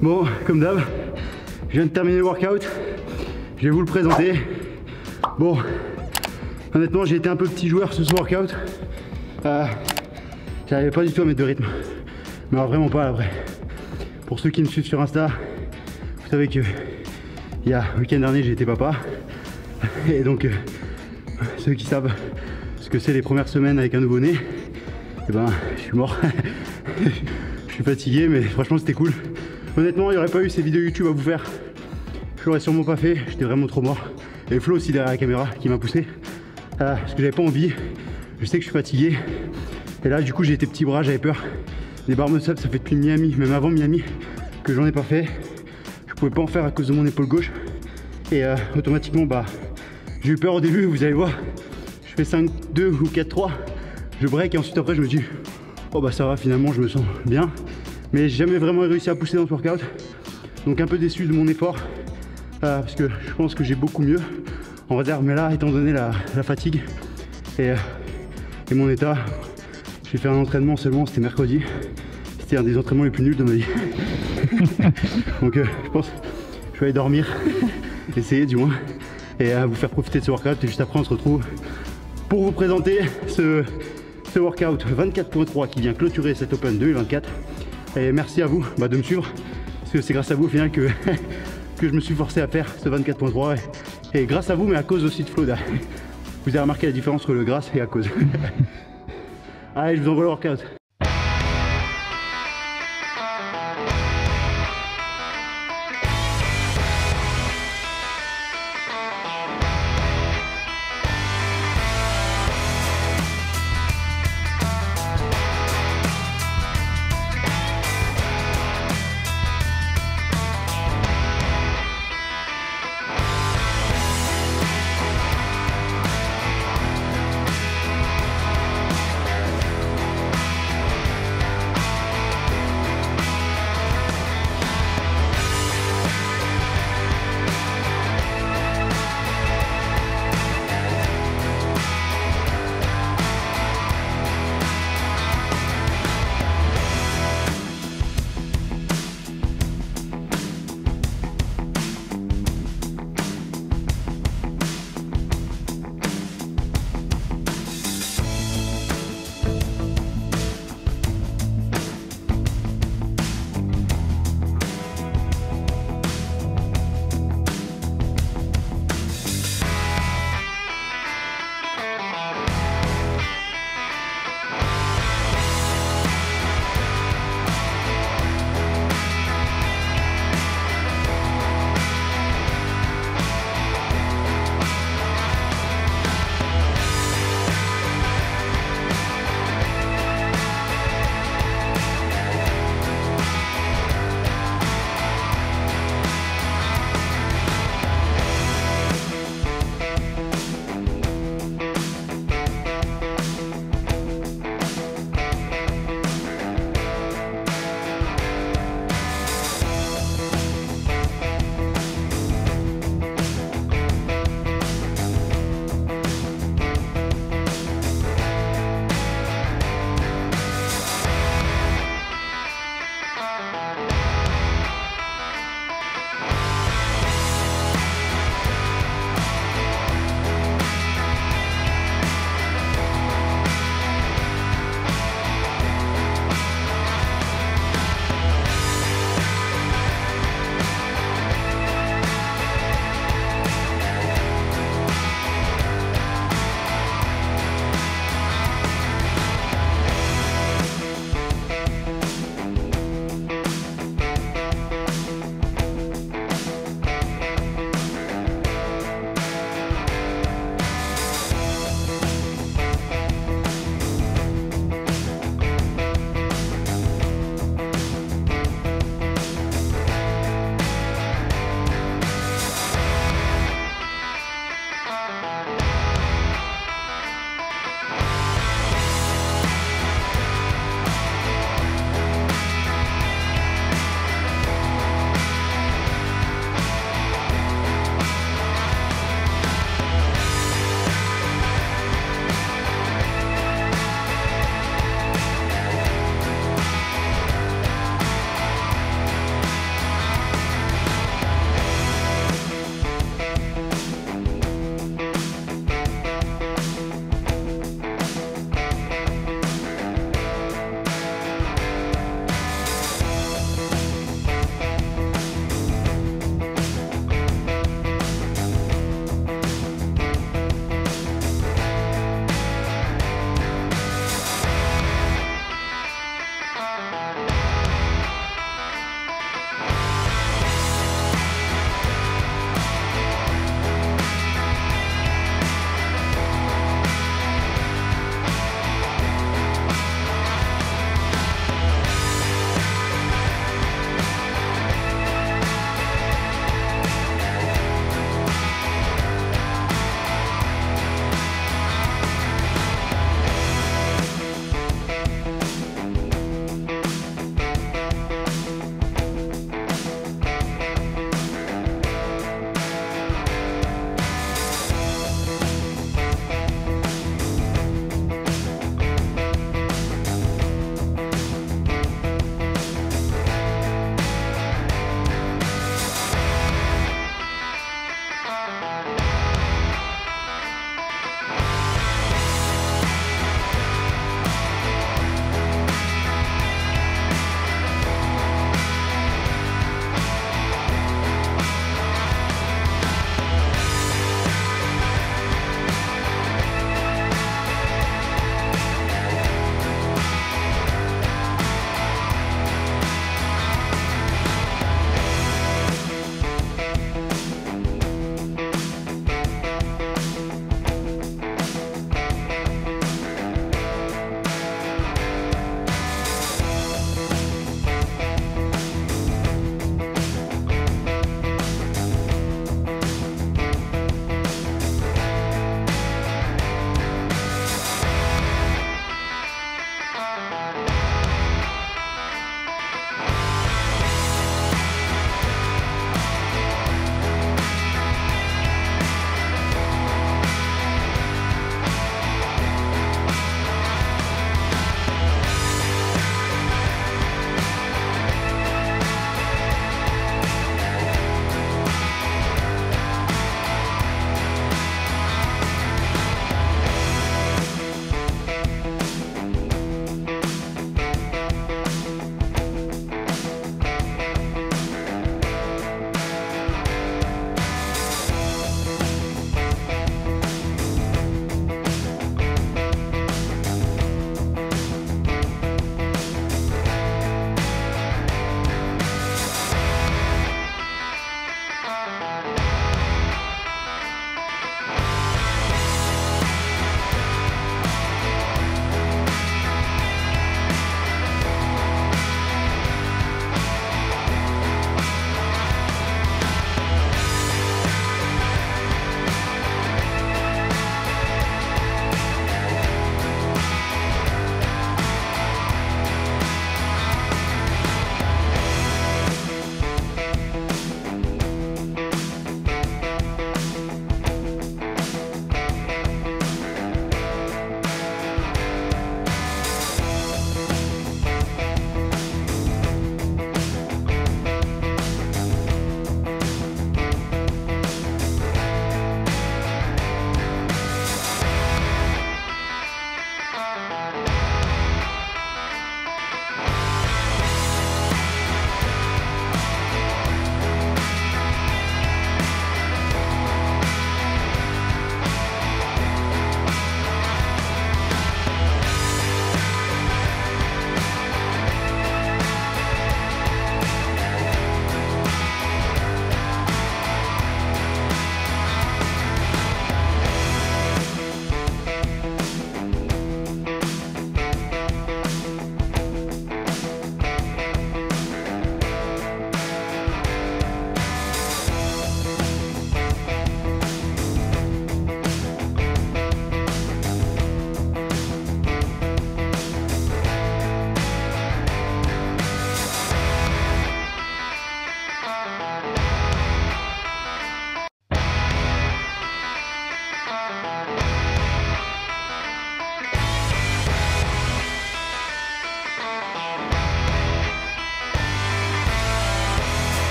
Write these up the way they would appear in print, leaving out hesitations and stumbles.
Bon, comme d'hab, je viens de terminer le workout. Je vais vous le présenter. Bon, honnêtement, j'ai été un peu petit joueur sur ce workout. J'arrivais pas du tout à mettre de rythme. Mais alors, vraiment pas là, vrai. Pour ceux qui me suivent sur Insta, vous savez que il y a le week-end dernier, j'ai été papa. Et donc, ceux qui savent ce que c'est les premières semaines avec un nouveau-né, et ben, je suis mort. Je suis fatigué, mais franchement, c'était cool. Honnêtement, il n'y aurait pas eu ces vidéos YouTube à vous faire, je l'aurais sûrement pas fait, j'étais vraiment trop mort. Et Flo aussi derrière la caméra qui m'a poussé, parce que j'avais pas envie, je sais que je suis fatigué. Et là du coup j'ai été petit bras, j'avais peur. Les bar muscle up, ça fait depuis Miami, même avant Miami, que j'en ai pas fait. Je pouvais pas en faire à cause de mon épaule gauche. Et automatiquement bah j'ai eu peur au début, vous allez voir. Je fais 5-2 ou 4-3, je break et ensuite après je me dis oh bah ça va, finalement je me sens bien. Mais j'ai jamais vraiment réussi à pousser dans ce workout. Donc un peu déçu de mon effort. Parce que je pense que j'ai beaucoup mieux en réserve. Mais là, étant donné la fatigue et mon état, j'ai fait un entraînement seulement, c'était mercredi. C'était un des entraînements les plus nuls de ma vie. Donc je pense que je vais aller dormir, essayer du moins, et vous faire profiter de ce workout. Et juste après on se retrouve pour vous présenter ce workout 24.3 qui vient clôturer cet Open 2024. Et merci à vous de me suivre, parce que c'est grâce à vous au final que je me suis forcé à faire ce 24.3 et grâce à vous, mais à cause aussi de Flo. Vous avez remarqué la différence entre le grâce et à cause. Allez, je vous envoie le workout.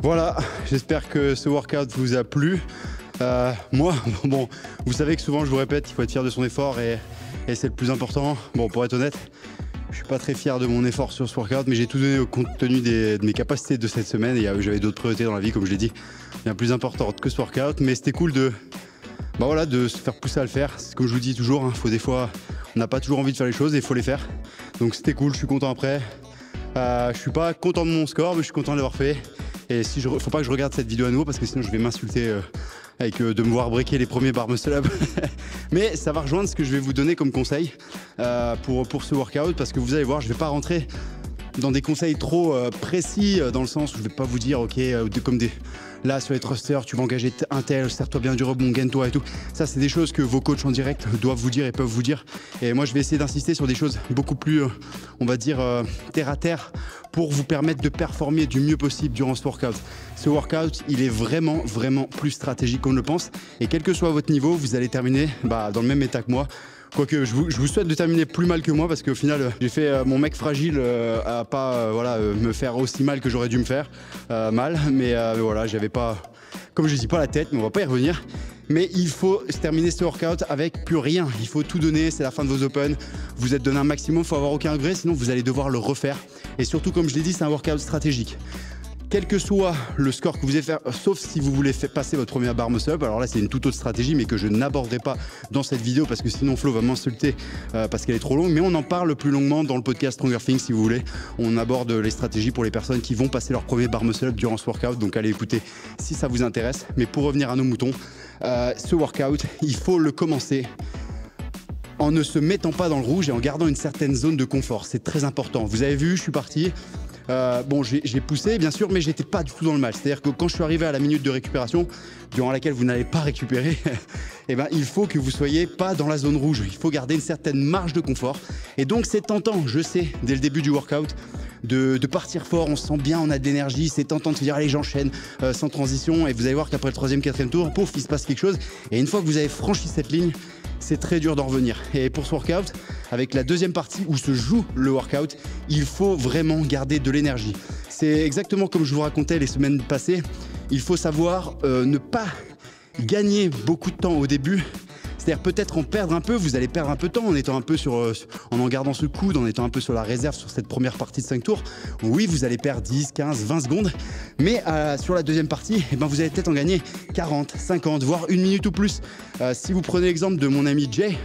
Voilà, j'espère que ce workout vous a plu. Moi, bon, vous savez que souvent je vous répète, il faut être fier de son effort et c'est le plus important. Bon, pour être honnête, je suis pas très fier de mon effort sur ce workout, mais j'ai tout donné compte tenu de mes capacités de cette semaine et j'avais d'autres priorités dans la vie, comme je l'ai dit, bien plus importantes que ce workout. Mais c'était cool de se faire pousser à le faire. C'est comme je vous dis toujours, hein, des fois, on n'a pas toujours envie de faire les choses et il faut les faire. Donc c'était cool, je suis content après. Je suis pas content de mon score, mais je suis content de l'avoir fait. Et faut pas que je regarde cette vidéo à nouveau parce que sinon je vais m'insulter de me voir breaker les premiers bar muscle up. Mais ça va rejoindre ce que je vais vous donner comme conseil pour ce workout, parce que vous allez voir, je vais pas rentrer dans des conseils trop précis, dans le sens où je vais pas vous dire ok là sur les thrusters tu vas engager un tel, serre-toi bien du rebond, gaine-toi et tout. Ça c'est des choses que vos coachs en direct doivent vous dire et peuvent vous dire. Et moi je vais essayer d'insister sur des choses beaucoup plus on va dire terre à terre pour vous permettre de performer du mieux possible durant ce workout. Ce workout il est vraiment plus stratégique qu'on ne le pense, et quel que soit votre niveau vous allez terminer dans le même état que moi. Quoique je vous souhaite de terminer plus mal que moi, parce qu'au final j'ai fait mon mec fragile à pas me faire aussi mal que j'aurais dû me faire mal, mais voilà, j'avais pas, comme je dis, pas la tête, mais on va pas y revenir. Mais il faut terminer ce workout avec plus rien, il faut tout donner, c'est la fin de vos open, vous êtes donné un maximum, il faut avoir aucun regret, sinon vous allez devoir le refaire. Et surtout, comme je l'ai dit, c'est un workout stratégique. Quel que soit le score que vous allez faire, sauf si vous voulez passer votre premier bar muscle up, alors là c'est une toute autre stratégie mais que je n'aborderai pas dans cette vidéo parce que sinon Flo va m'insulter parce qu'elle est trop longue, mais on en parle plus longuement dans le podcast Stronger Things si vous voulez. On aborde les stratégies pour les personnes qui vont passer leur premier bar muscle up durant ce workout, donc allez écouter si ça vous intéresse. Mais pour revenir à nos moutons, ce workout il faut le commencer en ne se mettant pas dans le rouge et en gardant une certaine zone de confort, c'est très important. Vous avez vu, je suis parti. J'ai poussé bien sûr, mais j'étais pas du tout dans le mal. C'est-à-dire que quand je suis arrivé à la minute de récupération, durant laquelle vous n'allez pas récupérer, il faut que vous soyez pas dans la zone rouge. Il faut garder une certaine marge de confort. Et donc c'est tentant, je sais, dès le début du workout, de partir fort, on se sent bien, on a de l'énergie, c'est tentant de se dire allez j'enchaîne sans transition, et vous allez voir qu'après le 3e, 4e tour, pouf, il se passe quelque chose. Et une fois que vous avez franchi cette ligne, c'est très dur d'en revenir. Et pour ce workout, avec la deuxième partie où se joue le workout, il faut vraiment garder de l'énergie. C'est exactement comme je vous racontais les semaines passées, il faut savoir ne pas gagner beaucoup de temps au début. C'est-à-dire peut-être en perdre un peu, vous allez perdre un peu de temps en étant un peu en gardant ce coude, en étant un peu sur la réserve sur cette première partie de 5 tours. Oui, vous allez perdre 10, 15, 20 secondes, mais sur la deuxième partie, vous allez peut-être en gagner 40, 50, voire 1 minute ou plus. Si vous prenez l'exemple de mon ami Jay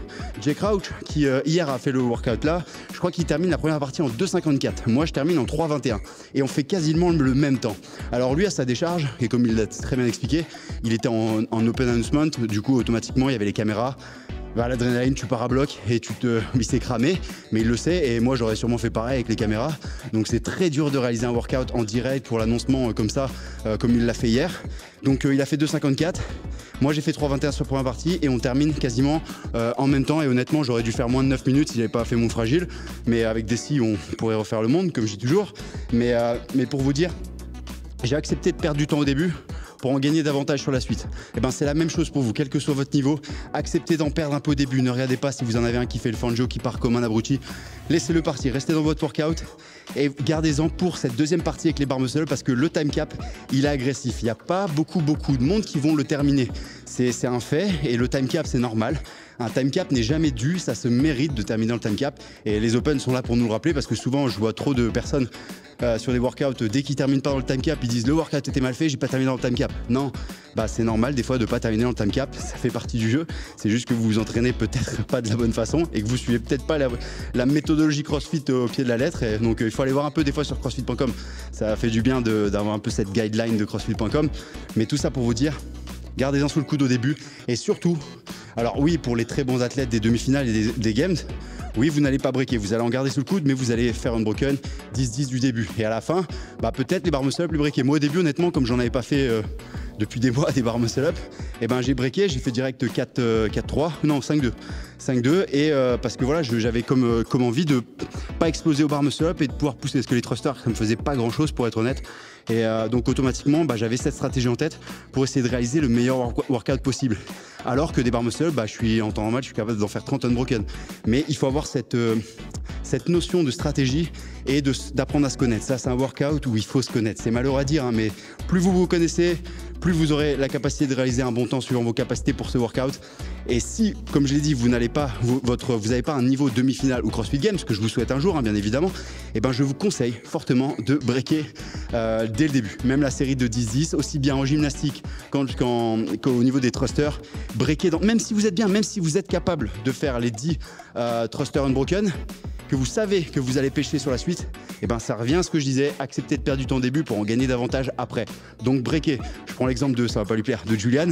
Crouch, qui hier a fait le workout là, je crois qu'il termine la première partie en 2,54. Moi, je termine en 3,21. Et on fait quasiment le même temps. Alors lui, à sa décharge, et comme il l'a très bien expliqué, il était en open announcement, du coup, automatiquement, il y avait les caméras. L'adrénaline, tu pars à bloc et il s'est cramé, mais il le sait, et moi j'aurais sûrement fait pareil avec les caméras. Donc c'est très dur de réaliser un workout en direct pour l'annoncement comme ça, comme il l'a fait hier. Donc il a fait 2,54. Moi j'ai fait 3,21 sur la première partie et on termine quasiment en même temps, et honnêtement j'aurais dû faire moins de 9 minutes si j'avais pas fait mon fragile, mais avec des si on pourrait refaire le monde comme je dis toujours. Mais pour vous dire, j'ai accepté de perdre du temps au début pour en gagner davantage sur la suite. C'est la même chose pour vous, quel que soit votre niveau. Acceptez d'en perdre un peu au début, ne regardez pas si vous en avez un qui fait le fanjo, qui part comme un abruti. Laissez-le partir, restez dans votre workout et gardez-en pour cette deuxième partie avec les bar muscle, parce que le time cap, il est agressif. Il n'y a pas beaucoup de monde qui vont le terminer. C'est un fait, et le time cap, c'est normal. Un time cap n'est jamais dû, ça se mérite de terminer dans le time cap. Et les Open sont là pour nous le rappeler, parce que souvent je vois trop de personnes sur les workouts, dès qu'ils terminent pas dans le time cap, ils disent le workout était mal fait, j'ai pas terminé dans le time cap. Non, c'est normal des fois de pas terminer dans le time cap, ça fait partie du jeu. C'est juste que vous vous entraînez peut-être pas de la bonne façon et que vous suivez peut-être pas la méthodologie CrossFit au pied de la lettre. Et donc il faut aller voir un peu des fois sur crossfit.com. Ça fait du bien d'avoir un peu cette guideline de crossfit.com. Mais tout ça pour vous dire, gardez-en sous le coude au début, et surtout, alors oui, pour les très bons athlètes des demi-finales et des games, oui, vous n'allez pas breaker, vous allez en garder sous le coude, mais vous allez faire un broken 10-10 du début. Et à la fin, peut-être les bar muscle up, les breaker. Moi au début, honnêtement, comme j'en avais pas fait depuis des mois des bar muscle up, j'ai breaké, j'ai fait direct 4-3, non 5-2. 5-2, et parce que voilà, j'avais comme envie de pas exploser au bar muscle up et de pouvoir pousser, parce que les thrusters, ça me faisait pas grand chose pour être honnête. Et donc automatiquement, j'avais cette stratégie en tête pour essayer de réaliser le meilleur workout possible. Alors que des bar muscle, bah, en temps normal, je suis capable d'en faire 30 unbroken. Mais il faut avoir cette notion de stratégie et d'apprendre à se connaître. Ça, c'est un workout où il faut se connaître. C'est malheureux à dire, hein, mais plus vous vous connaissez, plus vous aurez la capacité de réaliser un bon temps suivant vos capacités pour ce workout. Et si, comme je l'ai dit, vous n'avez pas un niveau demi-finale ou CrossFit Games, ce que je vous souhaite un jour, hein, bien évidemment, et ben je vous conseille fortement de breaker dès le début. Même la série de 10-10, aussi bien en gymnastique qu'au niveau des thrusters, breaker même si vous êtes bien, même si vous êtes capable de faire les 10 thrusters unbroken, que vous savez que vous allez pêcher sur la suite, et ben ça revient à ce que je disais, accepter de perdre du temps au début pour en gagner davantage après. Donc breaker. Je prends l'exemple de, ça va pas lui plaire, de Julian,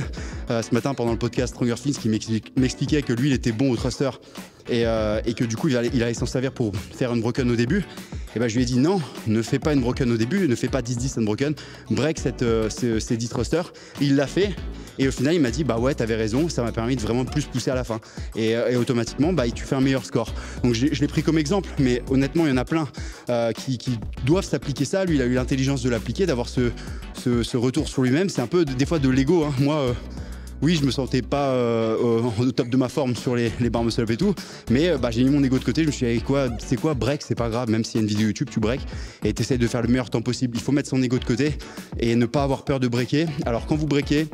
ce matin pendant le podcast Stronger Fins, qui m'expliquait que lui il était bon au thruster et que du coup il allait s'en servir pour faire une broken au début. Et ben je lui ai dit non, ne fais pas une broken au début, ne fais pas 10-10 unbroken, break ces 10 thrusters. Il l'a fait. Et au final, il m'a dit, bah ouais, t'avais raison, ça m'a permis de vraiment plus pousser à la fin. Et automatiquement, bah, tu fais un meilleur score. Donc je l'ai pris comme exemple, mais honnêtement, il y en a plein qui doivent s'appliquer ça. Lui, il a eu l'intelligence de l'appliquer, d'avoir ce retour sur lui-même. C'est un peu des fois de l'ego, hein. Moi, oui, je me sentais pas au top de ma forme sur les bar muscle up et tout, mais j'ai mis mon ego de côté. Je me suis dit, c'est quoi, break, c'est pas grave, même s'il y a une vidéo YouTube, tu break et tu essaies de faire le meilleur temps possible. Il faut mettre son ego de côté et ne pas avoir peur de breaker. Alors quand vous breakez,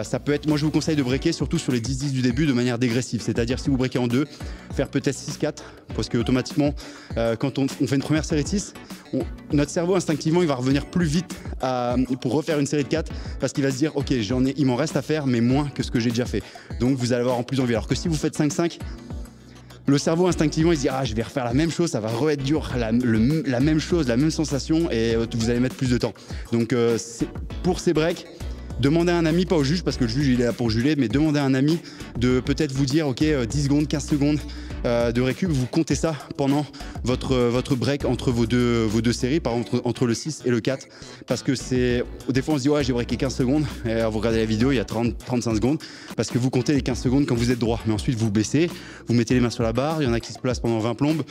ça peut être, moi je vous conseille de breaker surtout sur les 10-10 du début de manière dégressive, c'est-à-dire si vous breakez en 2, faire peut-être 6-4, parce que automatiquement, quand on fait une première série de 6, notre cerveau instinctivement il va revenir plus vite pour refaire une série de 4 parce qu'il va se dire ok, il m'en reste à faire mais moins que ce que j'ai déjà fait, donc vous allez avoir en plus envie. Alors que si vous faites 5-5, le cerveau instinctivement il se dit ah je vais refaire la même chose, ça va re-être dur, la même chose, la même sensation, et vous allez mettre plus de temps. Donc pour ces breaks, demandez à un ami, pas au juge parce que le juge il est là pour juger, mais demandez à un ami de peut-être vous dire ok 10 secondes, 15 secondes de récup, vous comptez ça pendant votre break entre vos deux séries, par exemple entre le 6 et le 4, parce que des fois on se dit ouais j'ai breaké 15 secondes, et vous regardez la vidéo il y a 30-35 secondes, parce que vous comptez les 15 secondes quand vous êtes droit, mais ensuite vous baissez, vous mettez les mains sur la barre, il y en a qui se placent pendant 20 plombes,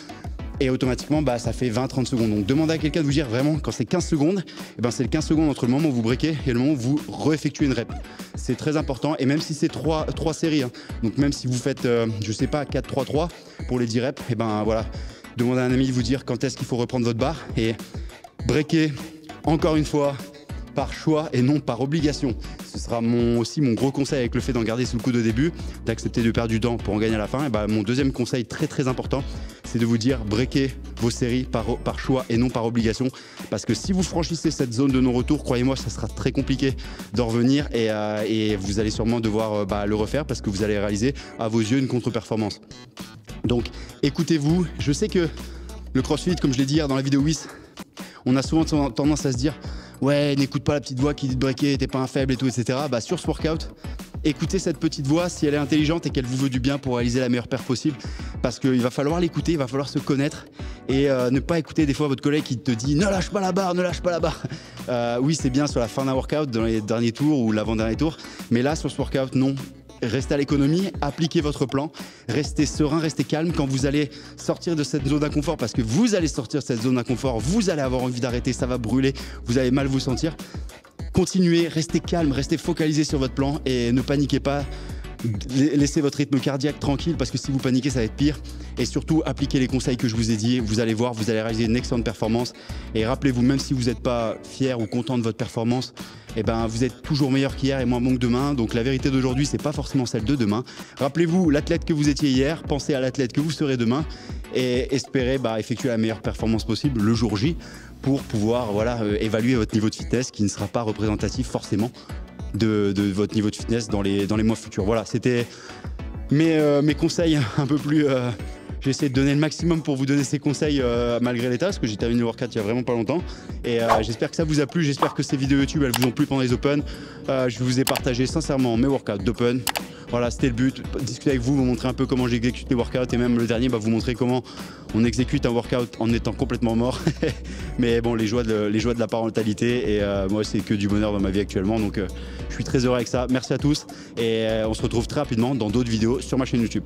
et automatiquement ça fait 20-30 secondes. Donc demandez à quelqu'un de vous dire vraiment quand c'est 15 secondes, c'est le 15 secondes entre le moment où vous breakez et le moment où vous réeffectuez une rep. C'est très important, et même si c'est 3 séries, hein, donc même si vous faites je sais pas 4-3-3 pour les 10 reps, voilà, demandez à un ami de vous dire quand est-ce qu'il faut reprendre votre barre et breaker encore une fois par choix et non par obligation. Ce sera aussi mon gros conseil avec le fait d'en garder sous le coude au début, d'accepter de perdre du temps pour en gagner à la fin. Et mon deuxième conseil très important, c'est de vous dire breaker vos séries par choix et non par obligation. Parce que si vous franchissez cette zone de non-retour, croyez-moi, ça sera très compliqué d'en revenir, et vous allez sûrement devoir le refaire parce que vous allez réaliser à vos yeux une contre-performance. Donc écoutez-vous. Je sais que le CrossFit, comme je l'ai dit hier dans la vidéo WIS, on a souvent tendance à se dire ouais, n'écoute pas la petite voix qui dit de breaker, t'es pas un faible et tout, etc. Sur ce workout, écoutez cette petite voix si elle est intelligente et qu'elle vous veut du bien pour réaliser la meilleure perf possible, parce qu'il va falloir l'écouter, il va falloir se connaître et ne pas écouter des fois votre collègue qui te dit ne lâche pas la barre, ne lâche pas la barre. Oui, c'est bien sur la fin d'un workout, dans les derniers tours ou l'avant-dernier tour, mais là sur ce workout, non. Restez à l'économie, appliquez votre plan, restez serein, restez calme quand vous allez sortir de cette zone d'inconfort, parce que vous allez sortir de cette zone d'inconfort, vous allez avoir envie d'arrêter, ça va brûler, vous allez mal vous sentir. Continuez, restez calme, restez focalisé sur votre plan et ne paniquez pas. Laissez votre rythme cardiaque tranquille, parce que si vous paniquez ça va être pire, et surtout appliquez les conseils que je vous ai dit, vous allez voir, vous allez réaliser une excellente performance. Et rappelez-vous, même si vous n'êtes pas fier ou content de votre performance, vous êtes toujours meilleur qu'hier et moins bon que demain. Donc la vérité d'aujourd'hui c'est pas forcément celle de demain. Rappelez-vous l'athlète que vous étiez hier, pensez à l'athlète que vous serez demain et espérez effectuer la meilleure performance possible le jour J pour pouvoir évaluer votre niveau de fitness, qui ne sera pas représentatif forcément de votre niveau de fitness dans les mois futurs. Voilà, c'était mes conseils un peu plus... J'ai essayé de donner le maximum pour vous donner ces conseils malgré l'état, parce que j'ai terminé le workout il y a vraiment pas longtemps. Et j'espère que ça vous a plu, j'espère que ces vidéos YouTube elles vous ont plu pendant les Open. Je vous ai partagé sincèrement mes workouts d'Open. Voilà, c'était le but, discuter avec vous, vous montrer un peu comment j'exécute les workouts, et même le dernier, vous montrer comment on exécute un workout en étant complètement mort. Mais bon, les joies de la parentalité, et moi c'est que du bonheur dans ma vie actuellement, donc je suis très heureux avec ça. Merci à tous, et on se retrouve très rapidement dans d'autres vidéos sur ma chaîne YouTube.